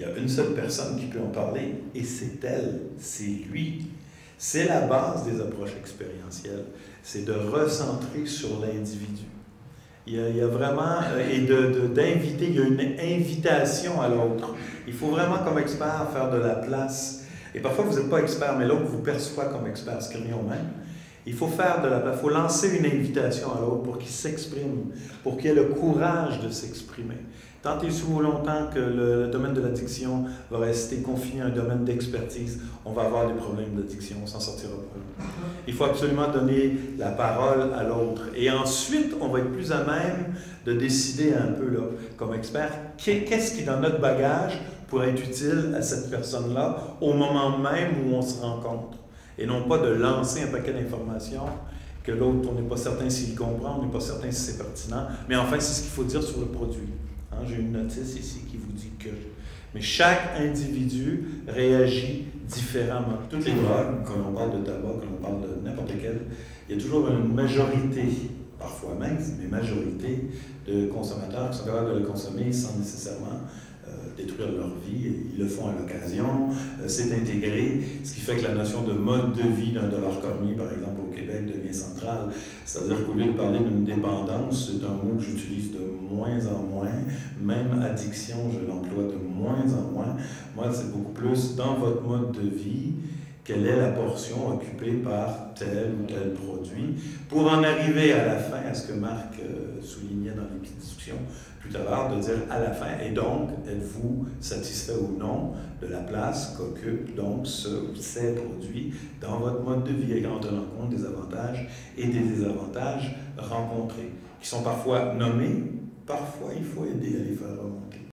Il y a une seule personne qui peut en parler, et c'est elle, c'est lui. C'est la base des approches expérientielles, c'est de recentrer sur l'individu. Il y a vraiment, et d'inviter, il y a une invitation à l'autre. Il faut vraiment, comme expert, faire de la place. Et parfois, vous n'êtes pas expert, mais l'autre vous perçoit comme expert, ce qui revient au même. Il faut faire de la place, il faut lancer une invitation à l'autre pour qu'il s'exprime, pour qu'il ait le courage de s'exprimer. Tant et si longtemps que le domaine de l'addiction va rester confiné à un domaine d'expertise, on va avoir des problèmes d'addiction, on s'en sortira pas. Il faut absolument donner la parole à l'autre. Et ensuite, on va être plus à même de décider un peu, là, comme expert, qu'est-ce qui, dans notre bagage, pourrait être utile à cette personne-là au moment même où on se rencontre. Et non pas de lancer un paquet d'informations que l'autre, on n'est pas certain s'il comprend, on n'est pas certain si c'est pertinent, mais enfin, c'est ce qu'il faut dire sur le produit. Hein, j'ai une notice ici qui vous dit que... Mais chaque individu réagit différemment. Toutes les drogues, quand on parle de tabac, quand on parle de n'importe quel, il y a toujours une majorité, parfois même, mais majorité de consommateurs qui sont capables de le consommer sans nécessairement détruire leur vie. Ils le font à l'occasion, c'est intégré, ce qui fait que la notion de mode de vie d'un dollar commis, par exemple au Québec, devient centrale. C'est-à-dire qu'au lieu de parler d'une dépendance, c'est un mot que j'utilise de moins en moins, même addiction, je l'emploie de moins en moins. Moi, c'est beaucoup plus dans votre mode de vie, quelle est la portion occupée par tel ou tel produit, pour en arriver à la fin, à ce que Marc soulignait dans les petites discussions tout à l'heure, de dire à la fin, et donc, êtes-vous satisfait ou non de la place qu'occupent donc ce ou ces produits dans votre mode de vie, et en tenant compte des avantages et des désavantages rencontrés, qui sont parfois nommés, parfois il faut aider à les faire remonter.